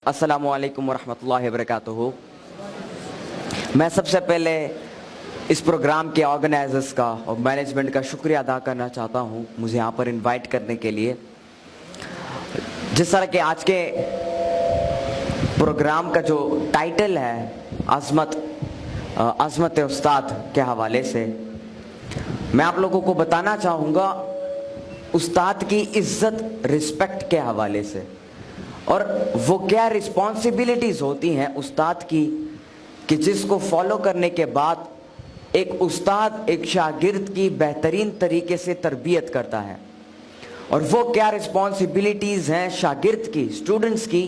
अस्सलामु अलैकुम वरहमतुल्लाहि वबरकातुहू। मैं सबसे पहले इस प्रोग्राम के ऑर्गेनाइजर्स का और मैनेजमेंट का शुक्रिया अदा करना चाहता हूँ मुझे यहाँ पर इनवाइट करने के लिए। जिस तरह के आज के प्रोग्राम का जो टाइटल है अज़मत उस्ताद के हवाले से, मैं आप लोगों को बताना चाहूँगा उस्ताद की इज्जत रिस्पेक्ट के हवाले से, और वो क्या रिस्पॉन्सिबिलिटीज़ होती हैं उस्ताद की कि जिसको फॉलो करने के बाद एक उस्ताद एक शागिर्द की बेहतरीन तरीके से तरबियत करता है। और वो क्या रिस्पॉन्सिबिलिटीज़ हैं शागिर्द की, स्टूडेंट्स की,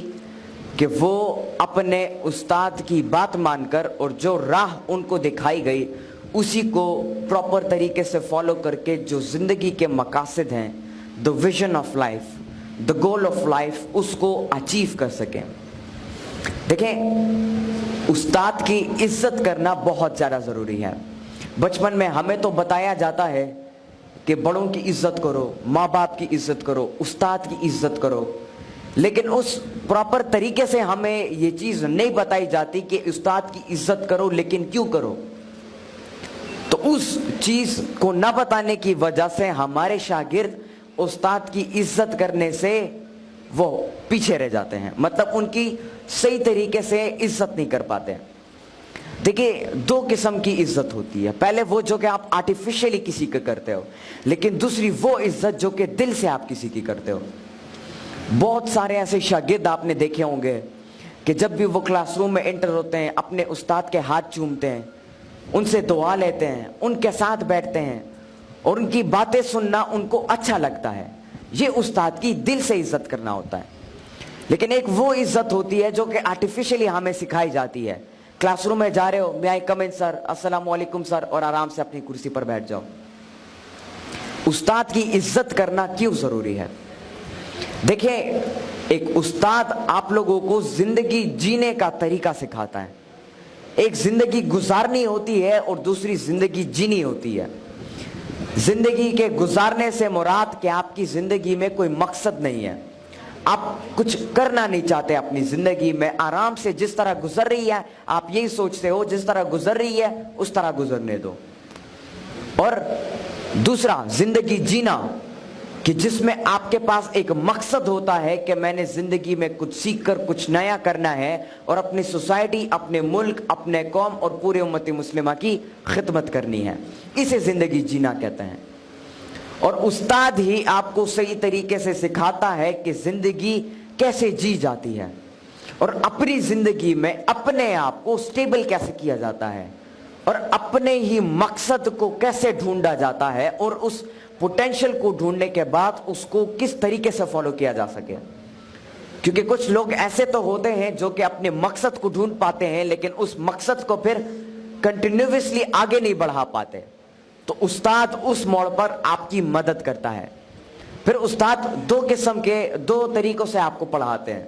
कि वो अपने उस्ताद की बात मानकर और जो राह उनको दिखाई गई उसी को प्रॉपर तरीके से फॉलो करके जो ज़िंदगी के मकासद हैं, the vision of life, the goal of life, उसको अचीव कर सकें। देखें, उस्ताद की इज्जत करना बहुत ज़्यादा ज़रूरी है। बचपन में हमें तो बताया जाता है कि बड़ों की इज्जत करो, माँ बाप की इज्जत करो, उस्ताद की इज्जत करो, लेकिन उस प्रॉपर तरीके से हमें ये चीज़ नहीं बताई जाती कि उस्ताद की इज्जत करो, लेकिन क्यों करो। तो उस चीज़ को न बताने की वजह से हमारे शागिर्द उस्ताद की इज्जत करने से वो पीछे रह जाते हैं, मतलब उनकी सही तरीके से इज्जत नहीं कर पाते। देखिए, दो किस्म की इज्जत होती है। पहले वो जो कि आप आर्टिफिशियली किसी का करते हो, लेकिन दूसरी वो इज्जत जो कि दिल से आप किसी की करते हो। बहुत सारे ऐसे शागिर्द आपने देखे होंगे कि जब भी वो क्लासरूम में एंटर होते हैं अपने उस्ताद के हाथ चूमते हैं, उनसे दुआ लेते हैं, उनके साथ बैठते हैं और उनकी बातें सुनना उनको अच्छा लगता है। ये उस्ताद की दिल से इज्जत करना होता है। लेकिन एक वो इज्जत होती है जो कि आर्टिफिशियली हमें सिखाई जाती है। क्लासरूम में जा रहे हो, मे आई कम इन सर, अस्सलाम वालेकुम सर, और आराम से अपनी कुर्सी पर बैठ जाओ। उस्ताद की इज्जत करना क्यों जरूरी है? देखिए, एक उस्ताद आप लोगों को जिंदगी जीने का तरीका सिखाता है। एक जिंदगी गुजारनी होती है और दूसरी जिंदगी जीनी होती है। जिंदगी के गुजारने से मुराद कि आपकी जिंदगी में कोई मकसद नहीं है, आप कुछ करना नहीं चाहते अपनी जिंदगी में, आराम से जिस तरह गुजर रही है आप यही सोचते हो जिस तरह गुजर रही है उस तरह गुजरने दो। और दूसरा जिंदगी जीना कि जिसमें आपके पास एक मकसद होता है कि मैंने जिंदगी में कुछ सीखकर कुछ नया करना है और अपनी सोसाइटी, अपने मुल्क, अपने कौम और पूरे उम्मती मुस्लिमा की खिदमत करनी है। इसे जिंदगी जीना कहते हैं। और उस्ताद ही आपको सही तरीके से सिखाता है कि जिंदगी कैसे जी जाती है और अपनी जिंदगी में अपने आप को स्टेबल कैसे किया जाता है और अपने ही मकसद को कैसे ढूंढा जाता है और उस पोटेंशियल को ढूंढने के बाद उसको किस तरीके से फॉलो किया जा सके। क्योंकि कुछ लोग ऐसे तो होते हैं जो कि अपने मकसद को ढूंढ पाते हैं लेकिन उस मकसद को फिर कंटिन्यूअसली आगे नहीं बढ़ा पाते। तो उस्ताद उस मोड़ पर आपकी मदद करता है। फिर उस्ताद दो किस्म के, दो तरीकों से आपको पढ़ाते हैं।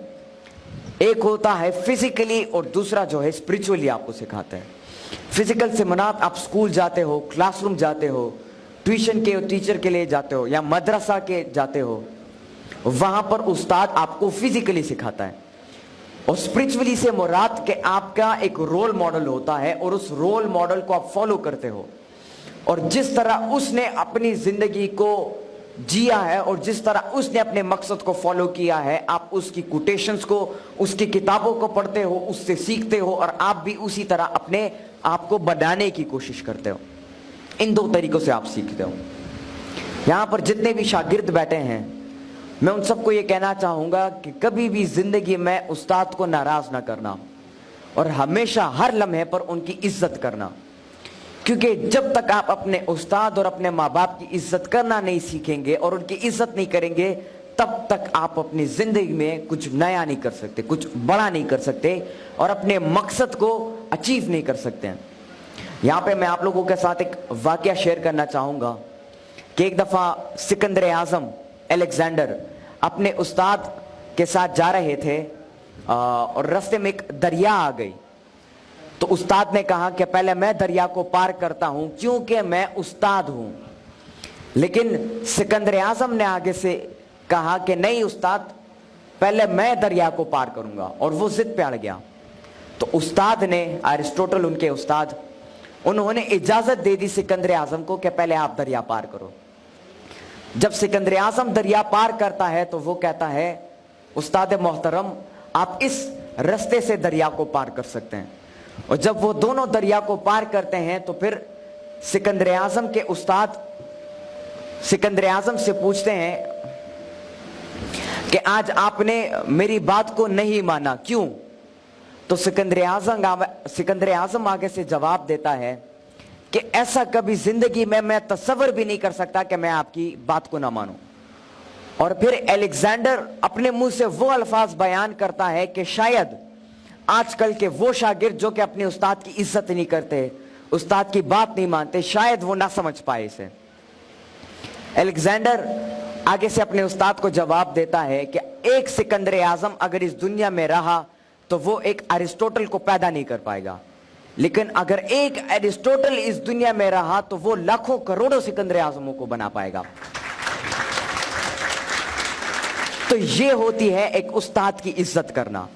एक होता है फिजिकली और दूसरा जो है स्पिरिचुअली आपको सिखाते हैं। फिजिकल से मुराद आप स्कूल जाते हो, क्लासरूम जाते हो, ट्यूशन के टीचर के लिए जाते हो या मदरसा के जाते हो, वहां पर उस्ताद आपको फिजिकली सिखाता है। और स्पिरिचुअली से मुराद के आपका एक रोल मॉडल होता है और उस रोल मॉडल को आप फॉलो करते हो और जिस तरह उसने अपनी जिंदगी को जिया है और जिस तरह उसने अपने मकसद को फॉलो किया है, आप उसकी कोटेशंस को, उसकी किताबों को पढ़ते हो, उससे सीखते हो और आप भी उसी तरह अपने आप को बनाने की कोशिश करते हो। इन दो तरीकों से आप सीखते हो। यहाँ पर जितने भी शागिर्द बैठे हैं, मैं उन सबको ये कहना चाहूँगा कि कभी भी जिंदगी में उस्ताद को नाराज़ ना करना और हमेशा हर लम्हे पर उनकी इज्जत करना। क्योंकि जब तक आप अपने उस्ताद और अपने माँ बाप की इज्जत करना नहीं सीखेंगे और उनकी इज्जत नहीं करेंगे, तब तक आप अपनी ज़िंदगी में कुछ नया नहीं कर सकते, कुछ बड़ा नहीं कर सकते और अपने मकसद को अचीव नहीं कर सकते हैं। यहाँ पे मैं आप लोगों के साथ एक वाकया शेयर करना चाहूँगा कि एक दफ़ा सिकंदर आज़म अलेक्जेंडर अपने उस्ताद के साथ जा रहे थे और रास्ते में एक दरिया आ गई। तो उस्ताद ने कहा कि पहले मैं दरिया को पार करता हूं क्योंकि मैं उस्ताद हूं। लेकिन सिकंदर आज़म ने आगे से कहा कि नहीं उस्ताद, पहले मैं दरिया को पार करूंगा, और वो जिद पे अड़ गया। तो उस्ताद ने, अरिस्टोटल उनके उस्ताद, उन्होंने इजाजत दे दी सिकंदर आजम को कि पहले आप दरिया पार करो। जब सिकंदर आजम दरिया पार करता है तो वो कहता है, उस्ताद मोहतरम आप इस रास्ते से दरिया को पार कर सकते हैं। और जब वो दोनों दरिया को पार करते हैं तो फिर सिकंदर आजम के उस्ताद सिकंदर आजम से पूछते हैं कि आज आपने मेरी बात को नहीं माना, क्यों? तो सिकंदर आजम आगे से जवाब देता है कि ऐसा कभी जिंदगी में मैं तसव्वुर भी नहीं कर सकता कि मैं आपकी बात को ना मानूं। और फिर अलेक्जेंडर अपने मुंह से वो अल्फाज बयान करता है कि शायद आजकल के वो शागिर्द जो कि अपने उस्ताद की इज्जत नहीं करते, उस्ताद की बात नहीं मानते, शायद वो ना समझ पाए इसे। अलेक्जेंडर आगे से अपने उस्ताद को जवाब देता है कि एक सिकंदर आजम अगर इस दुनिया में रहा तो वो एक अरिस्टोटल को पैदा नहीं कर पाएगा, लेकिन अगर एक अरिस्टोटल इस दुनिया में रहा तो वो लाखों करोड़ों सिकंदर आजमों को बना पाएगा। तो ये होती है एक उस्ताद की इज्जत करना।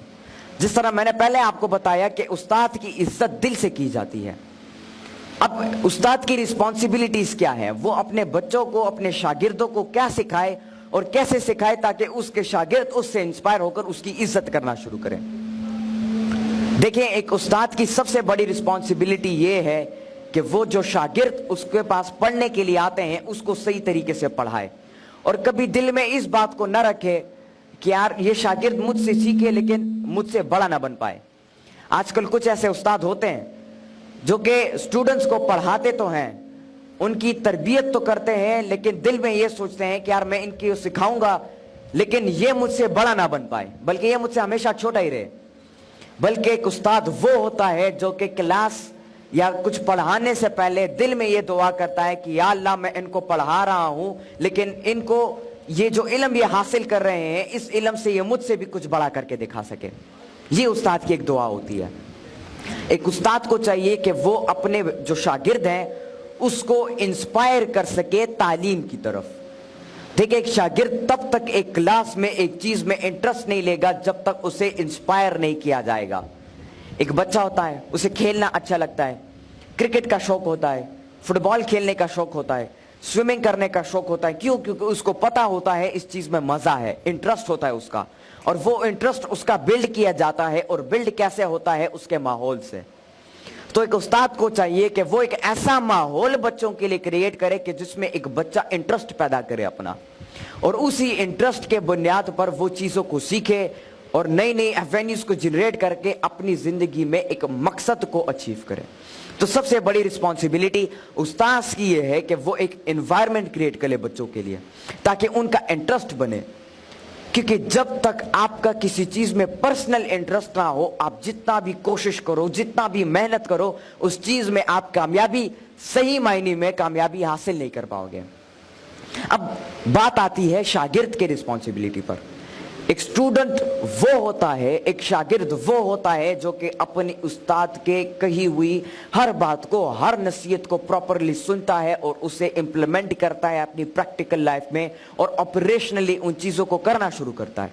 जिस तरह मैंने पहले आपको बताया कि उस्ताद की इज्जत दिल से की जाती है। अब उस्ताद की रिस्पॉन्सिबिलिटीज क्या है? वो अपने बच्चों को, अपने शागिर्दों को क्या सिखाए और कैसे सिखाए ताकि उसके शागिर्द उससे इंस्पायर होकर उसकी इज्जत करना शुरू करें। देखिए, एक उस्ताद की सबसे बड़ी रिस्पॉन्सिबिलिटी ये है कि वो जो शागिर्द उसके पास पढ़ने के लिए आते हैं उसको सही तरीके से पढ़ाए, और कभी दिल में इस बात को न रखे कि यार ये शागिर्द मुझसे सीखे लेकिन मुझसे बड़ा ना बन पाए। आजकल कुछ ऐसे उस्ताद होते हैं जो कि स्टूडेंट्स को पढ़ाते तो हैं, उनकी तरबियत तो करते हैं, लेकिन दिल में ये सोचते हैं कि यार मैं इनकी सिखाऊंगा लेकिन ये मुझसे बड़ा ना बन पाए, बल्कि ये मुझसे हमेशा छोटा ही रहे। बल्कि एक उस्ताद वो होता है जो कि क्लास या कुछ पढ़ाने से पहले दिल में ये दुआ करता है कि या अल्लाह मैं इनको पढ़ा रहा हूं, लेकिन इनको ये जो इल्म ये हासिल कर रहे हैं इस इल्म से ये मुझसे भी कुछ बड़ा करके दिखा सके। ये उस्ताद की एक दुआ होती है। एक उस्ताद को चाहिए कि वो अपने जो शागिर्द हैं उसको इंस्पायर कर सके तालीम की तरफ। देखिए, एक शागिर्द तब तक एक क्लास में एक चीज में इंटरेस्ट नहीं लेगा जब तक उसे इंस्पायर नहीं किया जाएगा। एक बच्चा होता है, उसे खेलना अच्छा लगता है, क्रिकेट का शौक होता है, फुटबॉल खेलने का शौक होता है, स्विमिंग करने का शौक होता है। क्यों? क्योंकि उसको पता होता है इस चीज में मजा है, इंटरेस्ट होता है उसका, और वो इंटरेस्ट उसका बिल्ड किया जाता है। और बिल्ड कैसे होता है? उसके माहौल से। तो एक उस्ताद को चाहिए कि वो एक ऐसा माहौल बच्चों के लिए क्रिएट करे कि जिसमें एक बच्चा इंटरेस्ट पैदा करे अपना, और उसी इंटरेस्ट के बुनियाद पर वो चीजों को सीखे और नई नई एवेन्यूज को जनरेट करके अपनी जिंदगी में एक मकसद को अचीव करे। तो सबसे बड़ी रिस्पॉन्सिबिलिटी उस्ताद की ये है कि वो एक एनवायरनमेंट क्रिएट करे बच्चों के लिए ताकि उनका इंटरेस्ट बने। क्योंकि जब तक आपका किसी चीज में पर्सनल इंटरेस्ट ना हो, आप जितना भी कोशिश करो, जितना भी मेहनत करो, उस चीज में आप कामयाबी, सही मायने में कामयाबी हासिल नहीं कर पाओगे। अब बात आती है शागिर्द के रिस्पॉन्सिबिलिटी पर। एक स्टूडेंट वो होता है, एक शागिर्द वो होता है जो कि अपने उस्ताद के कही हुई हर बात को, हर नसीहत को प्रॉपरली सुनता है और उसे इंप्लीमेंट करता है अपनी प्रैक्टिकल लाइफ में, और ऑपरेशनली उन चीजों को करना शुरू करता है।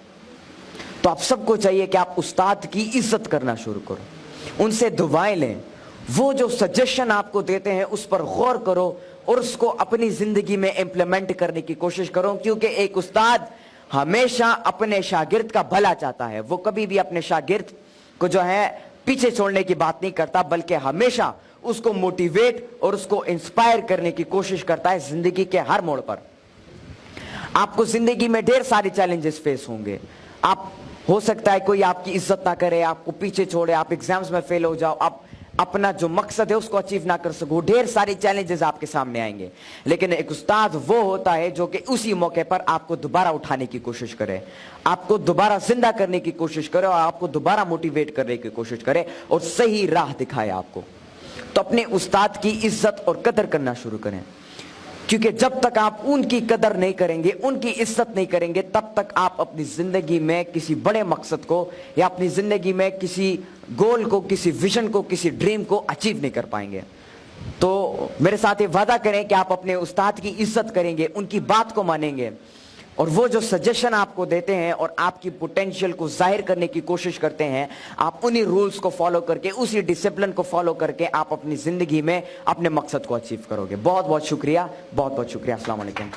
तो आप सबको चाहिए कि आप उस्ताद की इज्जत करना शुरू करो, उनसे दुआएं लें, वो जो सजेशन आपको देते हैं उस पर गौर करो और उसको अपनी जिंदगी में इंप्लीमेंट करने की कोशिश करो। क्योंकि एक उस्ताद हमेशा अपने शागिर्द का भला चाहता है। वो कभी भी अपने शागिर्द को जो है पीछे छोड़ने की बात नहीं करता, बल्कि हमेशा उसको मोटिवेट और उसको इंस्पायर करने की कोशिश करता है जिंदगी के हर मोड़ पर। आपको जिंदगी में ढेर सारे चैलेंजेस फेस होंगे। आप हो सकता है कोई आपकी इज्जत ना करे, आपको पीछे छोड़े, आप एग्जाम्स में फेल हो जाओ, आप अपना जो मकसद है उसको अचीव ना कर सको, ढेर सारे चैलेंजेस आपके सामने आएंगे। लेकिन एक उस्ताद वो होता है जो कि उसी मौके पर आपको दोबारा उठाने की कोशिश करे, आपको दोबारा जिंदा करने की कोशिश करे और आपको दोबारा मोटिवेट करने की कोशिश करे और सही राह दिखाए आपको। तो अपने उस्ताद की इज्जत और कदर करना शुरू करें, क्योंकि जब तक आप उनकी कदर नहीं करेंगे, उनकी इज्जत नहीं करेंगे, तब तक आप अपनी जिंदगी में किसी बड़े मकसद को या अपनी जिंदगी में किसी गोल को, किसी विजन को, किसी ड्रीम को अचीव नहीं कर पाएंगे। तो मेरे साथ ये वादा करें कि आप अपने उस्ताद की इज्जत करेंगे, उनकी बात को मानेंगे और वो जो सजेशन आपको देते हैं और आपकी पोटेंशियल को जाहिर करने की कोशिश करते हैं, आप उन्हीं रूल्स को फॉलो करके, उसी डिसिप्लिन को फॉलो करके आप अपनी जिंदगी में अपने मकसद को अचीव करोगे। बहुत बहुत शुक्रिया, बहुत बहुत शुक्रिया। अस्सलाम वालेकुम।